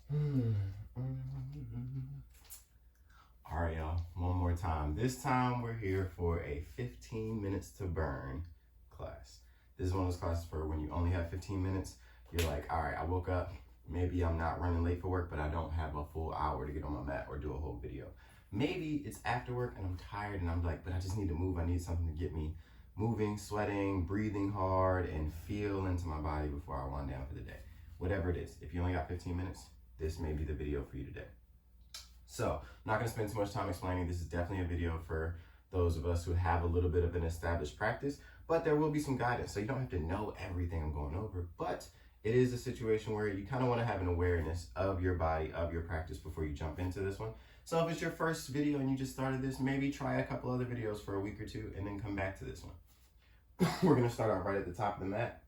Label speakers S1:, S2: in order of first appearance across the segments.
S1: All right, y'all, one more time. This time we're here for a 15 minutes to burn class. This is one of those classes for when you only have 15 minutes. You're like, all right, I woke up, maybe I'm not running late for work, but I don't have a full hour to get on my mat or do a whole video. Maybe it's after work and I'm tired and I'm like, but I just need to move. I need something to get me moving, sweating, breathing hard, and feel into my body before I wind down for the day. Whatever it is, if you only got 15 minutes, this may be the video for you today. So, I'm not gonna spend too much time explaining. This is definitely a video for those of us who have a little bit of an established practice, but there will be some guidance. So you don't have to know everything I'm going over, but it is a situation where you kind of want to have an awareness of your body, of your practice before you jump into this one. So if it's your first video and you just started this, maybe try a couple other videos for a week or two and then come back to this one. We're gonna start out right at the top of the mat.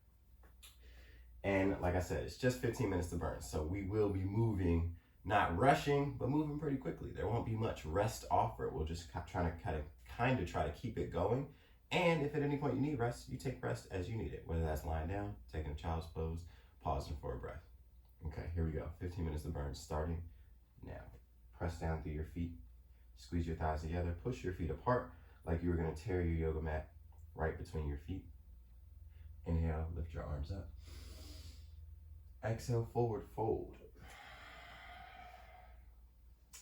S1: And like I said, it's just 15 minutes to burn. So we will be moving, not rushing, but moving pretty quickly. There won't be much rest offered. We'll just try to keep it going. And if at any point you need rest, you take rest as you need it, whether that's lying down, taking a child's pose, pausing for a breath. Okay, here we go. 15 minutes to burn starting now. Press down through your feet, squeeze your thighs together, push your feet apart like you were gonna tear your yoga mat right between your feet. Inhale, lift your arms up. Exhale, forward fold.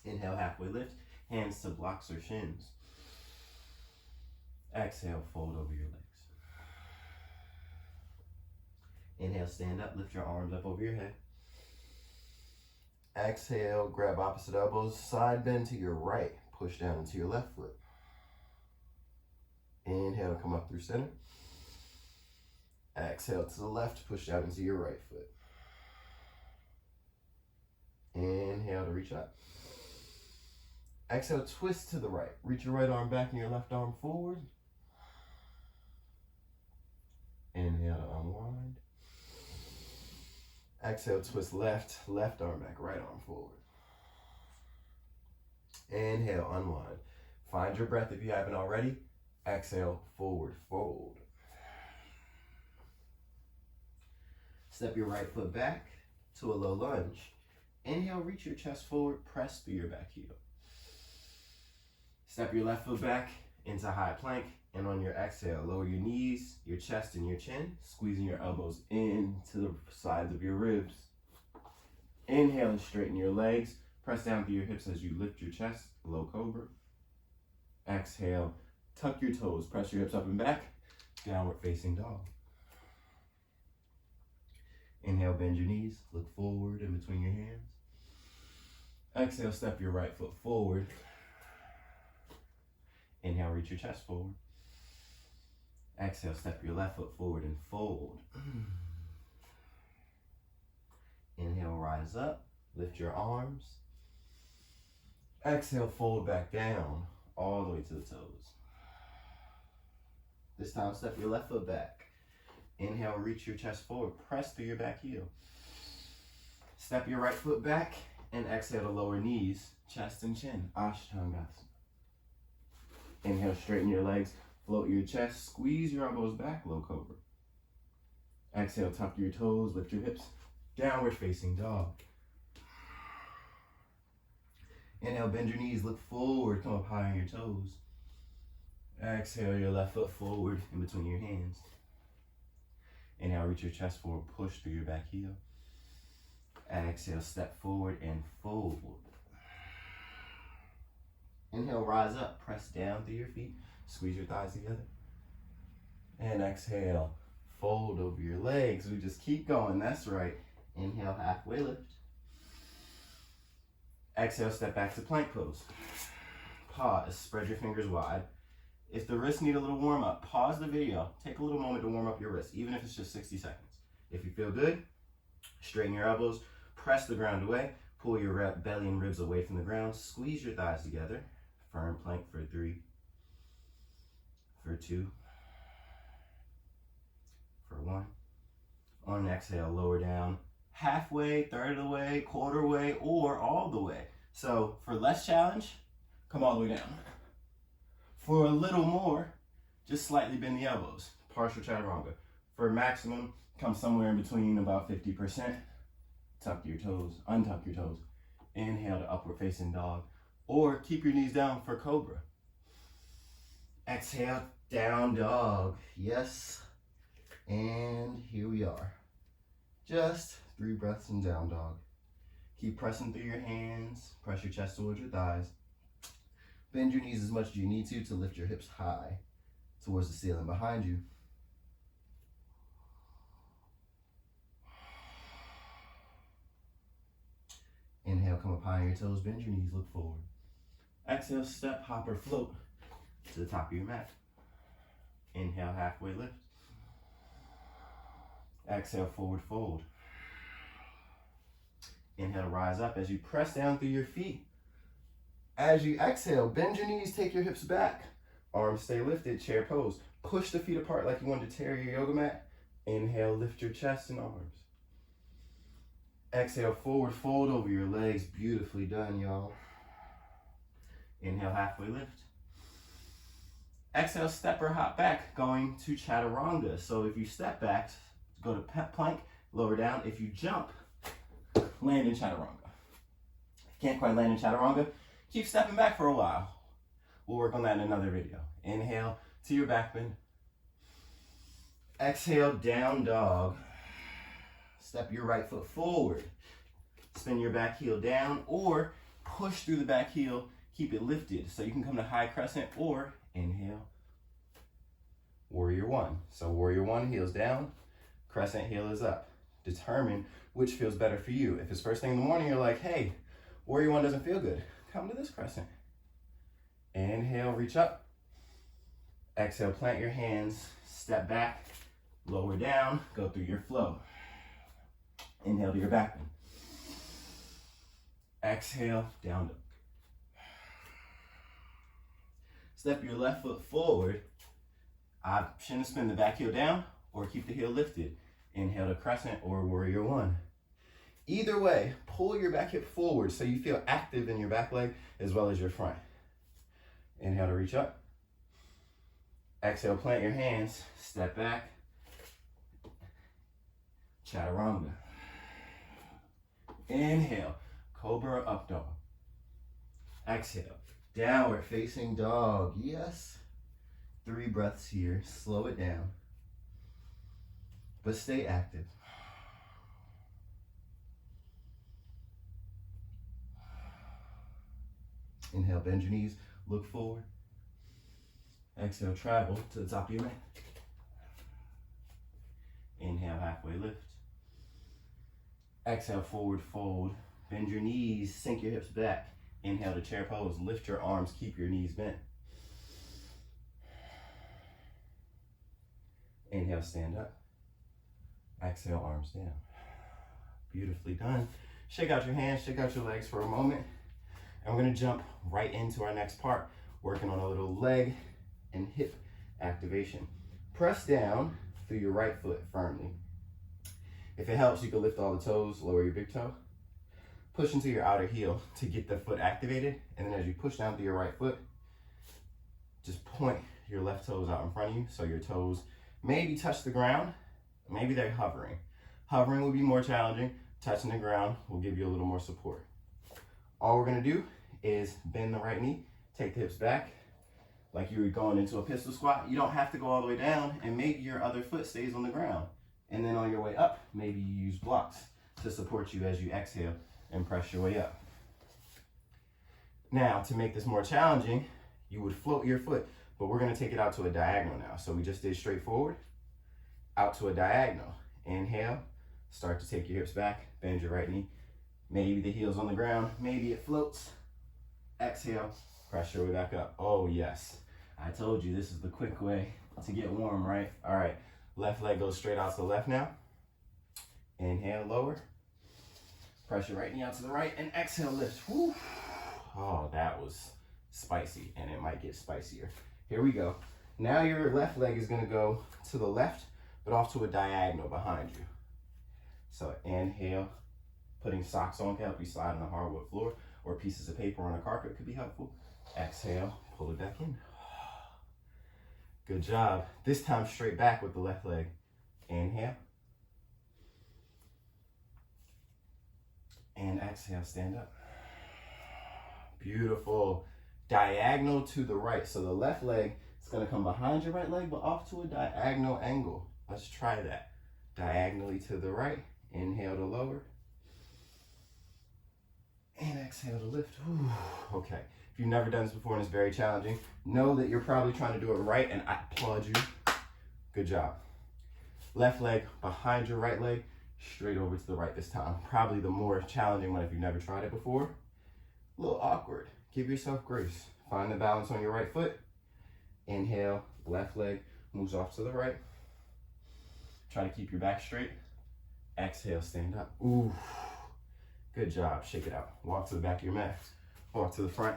S1: Inhale, halfway lift, hands to blocks or shins. Exhale, fold over your legs. Inhale, stand up, lift your arms up over your head. Exhale, grab opposite elbows, side bend to your right, push down into your left foot. Inhale, come up through center. Exhale to the left, push down into your right foot. Inhale to reach up. Exhale, twist to the right. Reach your right arm back and your left arm forward. Inhale to unwind. Exhale, twist left arm back, right arm forward. Inhale, unwind. Find your breath if you haven't already. Exhale, forward fold. Step your right foot back to a low lunge. Inhale, reach your chest forward, press through your back heel. Step your left foot back into high plank, and on your exhale, lower your knees, your chest, and your chin, squeezing your elbows into the sides of your ribs. Inhale and straighten your legs. Press down through your hips as you lift your chest, low cobra. Exhale, tuck your toes, press your hips up and back, downward facing dog. Inhale, bend your knees, look forward in between your hands. Exhale, step your right foot forward. Inhale, reach your chest forward. Exhale, step your left foot forward and fold. Inhale, rise up, lift your arms. Exhale, fold back down, all the way to the toes. This time, step your left foot back. Inhale, reach your chest forward, press through your back heel. Step your right foot back and exhale to lower knees, chest and chin, Ashtangasana. Inhale, straighten your legs, float your chest, squeeze your elbows back, low cobra. Exhale, tuck your toes, lift your hips, downward facing dog. Inhale, bend your knees, look forward, come up high on your toes. Exhale, your left foot forward in between your hands. Inhale, reach your chest forward, push through your back heel. Exhale, step forward and fold. Inhale, rise up, press down through your feet, squeeze your thighs together. And exhale, fold over your legs. We just keep going, that's right. Inhale, halfway lift. Exhale, step back to plank pose. Pause, spread your fingers wide. If the wrists need a little warm up, pause the video. Take a little moment to warm up your wrists, even if it's just 60 seconds. If you feel good, straighten your elbows, press the ground away, pull your belly and ribs away from the ground, squeeze your thighs together. Firm plank for 3, for 2, for 1. On an exhale, lower down halfway, third of the way, quarter way, or all the way. So for less challenge, come all the way down. For a little more, just slightly bend the elbows, partial chaturanga. For maximum, come somewhere in between about 50%. tuck your toes, untuck your toes. Inhale to upward facing dog, or keep your knees down for cobra. Exhale, down dog. Yes. And here we are. Just 3 breaths in down dog. Keep pressing through your hands. Press your chest towards your thighs. Bend your knees as much as you need to lift your hips high towards the ceiling behind you. Inhale, come up high on your toes, bend your knees, look forward. Exhale, step, hop, or float to the top of your mat. Inhale, halfway lift. Exhale, forward fold. Inhale, rise up as you press down through your feet. As you exhale, bend your knees, take your hips back. Arms stay lifted, chair pose. Push the feet apart like you wanted to tear your yoga mat. Inhale, lift your chest and arms. Exhale, forward fold over your legs. Beautifully done, y'all. Inhale, halfway lift. Exhale, step or hop back, going to chaturanga. So if you step back, go to plank, lower down. If you jump, land in chaturanga. If you can't quite land in chaturanga, keep stepping back for a while. We'll work on that in another video. Inhale to your back bend. Exhale, down dog. Step your right foot forward. Spin your back heel down or push through the back heel. Keep it lifted so you can come to high crescent or inhale, warrior one. So warrior one, heels down, crescent heel is up. Determine which feels better for you. If it's first thing in the morning, you're like, hey, warrior one doesn't feel good. Come to this crescent. Inhale, reach up. Exhale, plant your hands, step back, lower down, go through your flow. Inhale to your back bend. Exhale, down dog. Step your left foot forward. Option to spin the back heel down or keep the heel lifted. Inhale to crescent or warrior one. Either way, pull your back hip forward so you feel active in your back leg as well as your front. Inhale to reach up. Exhale, plant your hands, step back. Chaturanga. Inhale, cobra up dog. Exhale, downward facing dog. Yes. 3 breaths here. Slow it down. But stay active. Inhale, bend your knees, look forward. Exhale, travel to the top of your mat. Inhale, halfway lift. Exhale, forward fold. Bend your knees, sink your hips back. Inhale to chair pose. Lift your arms, keep your knees bent. Inhale, stand up. Exhale, arms down. Beautifully done. Shake out your hands, shake out your legs for a moment. And we're gonna jump right into our next part, working on a little leg and hip activation. Press down through your right foot firmly. If it helps, you can lift all the toes, lower your big toe. Push into your outer heel to get the foot activated. And then as you push down through your right foot, just point your left toes out in front of you so your toes maybe touch the ground, maybe they're hovering. Hovering will be more challenging. Touching the ground will give you a little more support. All we're gonna do is bend the right knee, take the hips back, like you were going into a pistol squat. You don't have to go all the way down, and maybe your other foot stays on the ground. And then on your way up, maybe you use blocks to support you as you exhale and press your way up. Now, to make this more challenging, you would float your foot, but we're gonna take it out to a diagonal now. So we just did straight forward, out to a diagonal. Inhale, start to take your hips back, bend your right knee. Maybe the heel's on the ground, maybe it floats. Exhale, press your way back up. Oh yes, I told you this is the quick way to get warm, right? All right, left leg goes straight out to the left now. Inhale, lower. Press your right knee out to the right and exhale, lift. Whew. Oh, that was spicy and it might get spicier. Here we go. Now your left leg is gonna go to the left, but off to a diagonal behind you. So inhale, putting socks on can help you slide on a hardwood floor, or pieces of paper on a carpet could be helpful. Exhale, pull it back in. Good job. This time straight back with the left leg. Inhale. And exhale, stand up. Beautiful. Diagonal to the right. So the left leg is going to come behind your right leg, but off to a diagonal angle. Let's try that. Diagonally to the right. Inhale to lower. And exhale to lift. Ooh, okay. If you've never done this before and it's very challenging, know that you're probably trying to do it right, and I applaud you. Good job. Left leg behind your right leg, straight over to the right this time. Probably the more challenging one if you've never tried it before. A little awkward. Give yourself grace. Find the balance on your right foot. Inhale, left leg moves off to the right. Try to keep your back straight. Exhale, stand up. Ooh, good job. Shake it out. Walk to the back of your mat. Walk to the front.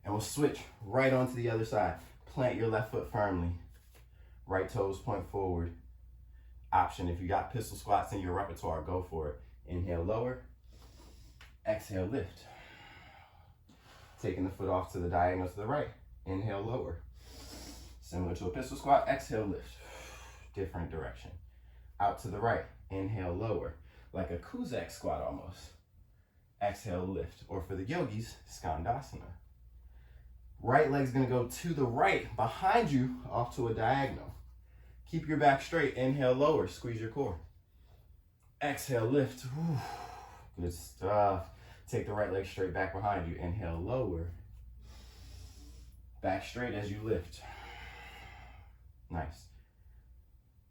S1: And we'll switch right onto the other side. Plant your left foot firmly. Right toes point forward. Option, if you got pistol squats in your repertoire, go for it. Inhale, lower. Exhale, lift. Taking the foot off to the diagonal to the right. Inhale, lower. Similar to a pistol squat, exhale, lift. Different direction. Out to the right. Inhale, lower. Like a Kuzak squat almost. Exhale, lift. Or for the yogis, Skandasana. Right leg's gonna go to the right, behind you, off to a diagonal. Keep your back straight. Inhale, lower. Squeeze your core. Exhale, lift. Ooh, good stuff. Take the right leg straight back behind you. Inhale, lower. Back straight as you lift. Nice.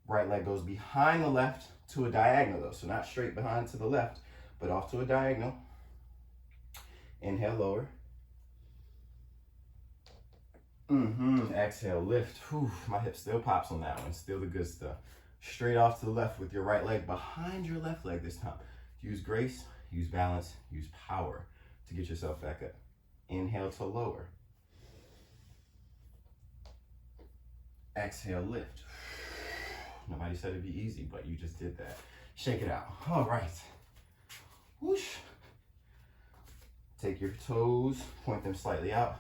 S1: Right leg goes behind the left to a diagonal though. So not straight behind to the left, but off to a diagonal. Inhale, lower. Exhale, lift. Whew, my hip still pops on that one. Still the good stuff. Straight off to the left with your right leg behind your left leg this time. Use grace, use balance, use power to get yourself back up. Inhale to lower. Exhale, lift. Nobody said it'd be easy, but you just did that. Shake it out. All right. Whoosh. Take your toes, point them slightly out.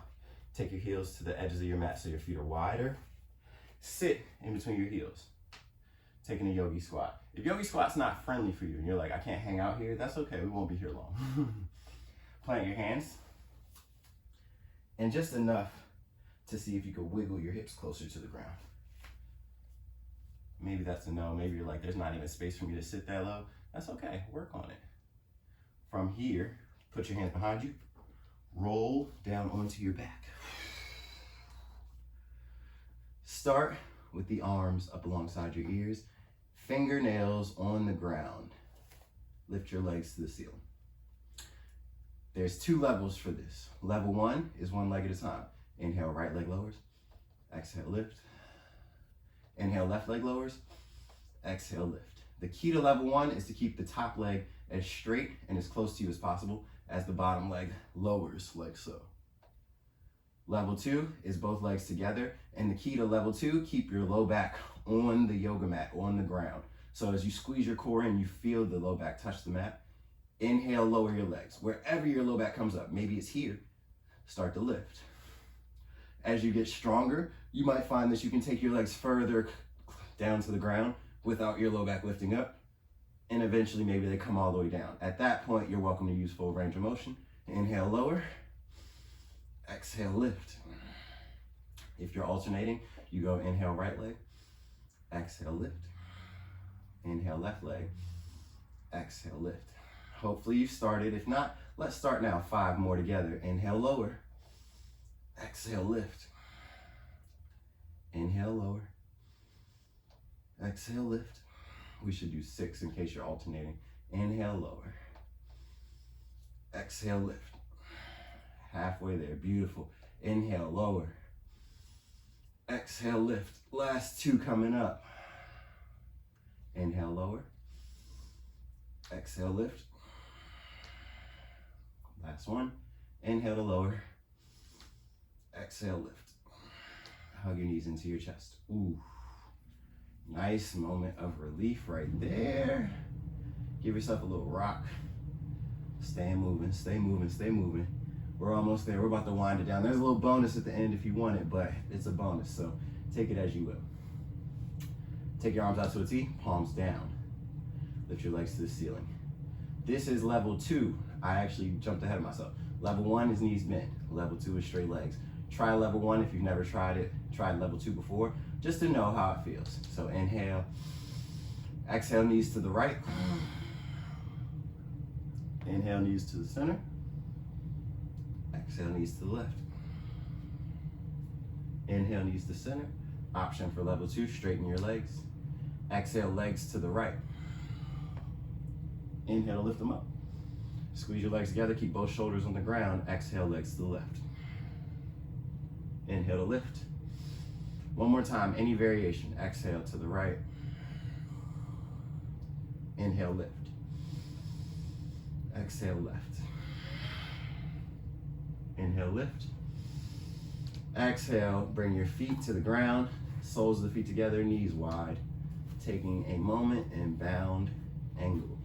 S1: Take your heels to the edges of your mat so your feet are wider. Sit in between your heels. Taking a yogi squat. If yogi squat's not friendly for you and you're like, I can't hang out here, that's okay. We won't be here long. Plant your hands. And just enough to see if you can wiggle your hips closer to the ground. Maybe that's a no. Maybe you're like, there's not even space for me to sit that low. That's okay. Work on it. From here, put your hands behind you. Roll down onto your back. Start with the arms up alongside your ears. Fingernails on the ground. Lift your legs to the ceiling. There's 2 levels for this. Level 1 is 1 leg at a time. Inhale, right leg lowers. Exhale, lift. Inhale, left leg lowers. Exhale, lift. The key to level 1 is to keep the top leg as straight and as close to you as possible as the bottom leg lowers, like so. Level 2 is both legs together, and the key to level 2, keep your low back on the yoga mat, on the ground. So as you squeeze your core in, you feel the low back touch the mat. Inhale, lower your legs. Wherever your low back comes up, maybe it's here, start to lift. As you get stronger, you might find that you can take your legs further down to the ground without your low back lifting up. And eventually maybe they come all the way down. At that point, you're welcome to use full range of motion. Inhale, lower. Exhale, lift. If you're alternating, you go inhale, right leg. Exhale, lift. Inhale, left leg. Exhale, lift. Hopefully you started. If not, let's start now. 5 more together. Inhale, lower. Exhale, lift. Inhale, lower. Exhale, lift. We should do 6 in case you're alternating. Inhale, lower. Exhale, lift. Halfway there, beautiful. Inhale, lower. Exhale, lift. Last 2 coming up. Inhale, lower. Exhale, lift. Last 1. Inhale to lower. Exhale, lift. Hug your knees into your chest. Ooh. Nice moment of relief right there. Give yourself a little rock. Stay moving, stay moving, stay moving. We're almost there. We're about to wind it down. There's a little bonus at the end if you want it, but it's a bonus, so take it as you will. Take your arms out to a T, palms down. Lift your legs to the ceiling. This is level 2. I actually jumped ahead of myself. Level 1 is knees bent. Level 2 is straight legs. Try level 1 if you've never tried it. Tried level 2 before, just to know how it feels. So inhale, exhale, knees to the right. Inhale, knees to the center. Exhale, knees to the left. Inhale, knees to center. Option for level 2, straighten your legs. Exhale, legs to the right. Inhale, lift them up. Squeeze your legs together, keep both shoulders on the ground. Exhale, legs to the left. Inhale to lift. One more time, any variation. Exhale to the right. Inhale, lift. Exhale, left. Inhale, lift. Exhale, bring your feet to the ground, soles of the feet together, knees wide. Taking a moment in bound angle.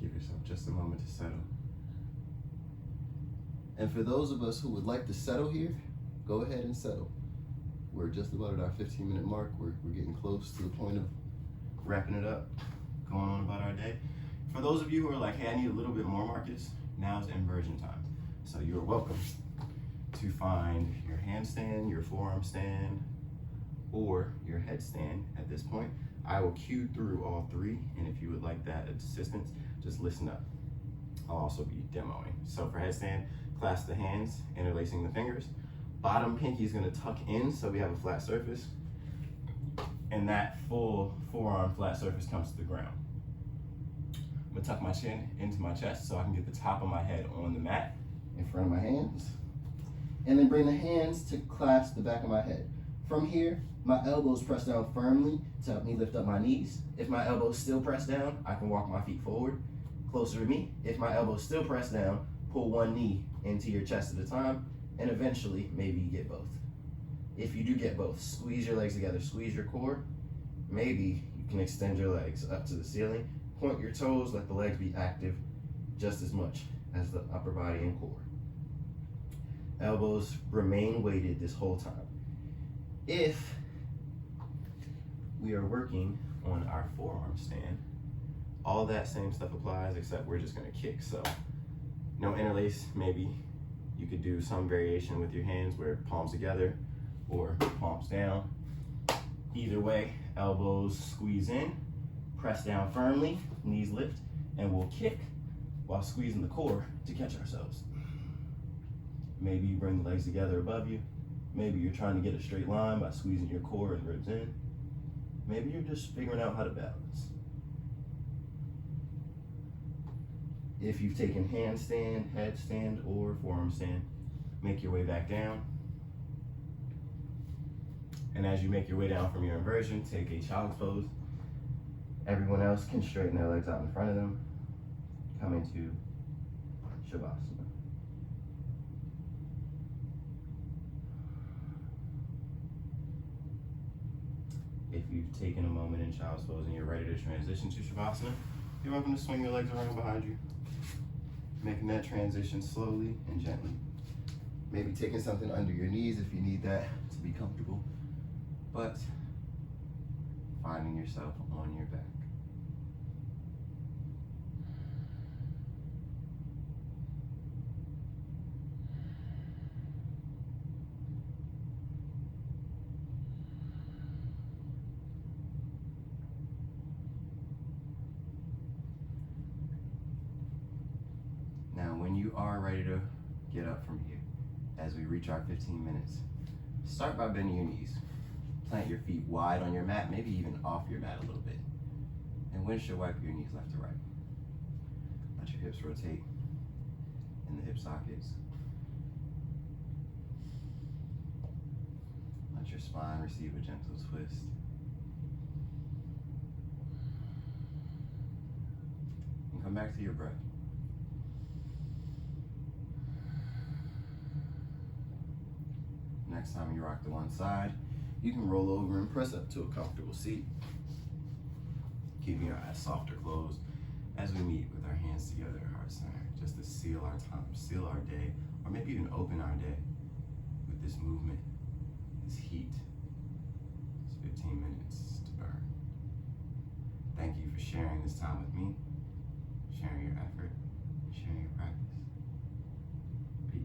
S1: Give yourself just a moment to settle. And for those of us who would like to settle here, go ahead and settle. We're just about at our 15-minute mark. We're getting close to the point of wrapping it up, going on about our day. For those of you who are like, hey, I need a little bit more, Marcus, now's inversion time. So you are welcome to find your handstand, your forearm stand, or your headstand at this point. I will cue through all 3, and if you would like that assistance, just listen up. I'll also be demoing. So for headstand, clasp the hands, interlacing the fingers. Bottom pinky is gonna tuck in so we have a flat surface, and that full forearm flat surface comes to the ground. I'm gonna tuck my chin into my chest so I can get the top of my head on the mat in front of my hands, and then bring the hands to clasp the back of my head. From here, my elbows press down firmly to help me lift up my knees. If my elbows still press down, I can walk my feet forward, closer to me. If my elbows still press down, pull one knee into your chest at a time, and eventually, maybe you get both. If you do get both, squeeze your legs together, squeeze your core. Maybe you can extend your legs up to the ceiling, point your toes, let the legs be active just as much as the upper body and core. Elbows remain weighted this whole time. If we are working on our forearm stand, all that same stuff applies, except we're just gonna kick. So no interlace, maybe you could do some variation with your hands where palms together or palms down. Either way, elbows squeeze in, press down firmly, knees lift, and we'll kick while squeezing the core to catch ourselves. Maybe you bring the legs together above you. Maybe you're trying to get a straight line by squeezing your core and ribs in. Maybe you're just figuring out how to balance. If you've taken handstand, headstand, or forearm stand, make your way back down. And as you make your way down from your inversion, take a child's pose. Everyone else can straighten their legs out in front of them. Come into Shavasana. If you've taken a moment in child's pose and you're ready to transition to Shavasana, you're welcome to swing your legs around behind you. Making that transition slowly and gently. Maybe taking something under your knees if you need that to be comfortable, but finding yourself on your back. Now, when you are ready to get up from here, as we reach our 15 minutes, start by bending your knees. Plant your feet wide on your mat, maybe even off your mat a little bit. And windshield wipe your knees left to right. Let your hips rotate in the hip sockets. Let your spine receive a gentle twist. And come back to your breath. Next time you rock to one side, you can roll over and press up to a comfortable seat. Keeping your eyes soft or closed as we meet with our hands together, heart centered. just to seal our time, seal our day, or maybe even open our day with this movement, this heat, this 15 minutes to burn. Thank you for sharing this time with me, sharing your effort, sharing your practice. Peace.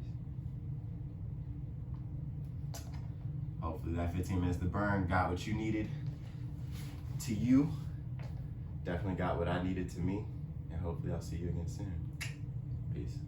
S1: Hopefully that 15 minutes to burn got what you needed to you. Definitely got what I needed to me. And hopefully I'll see you again soon. Peace.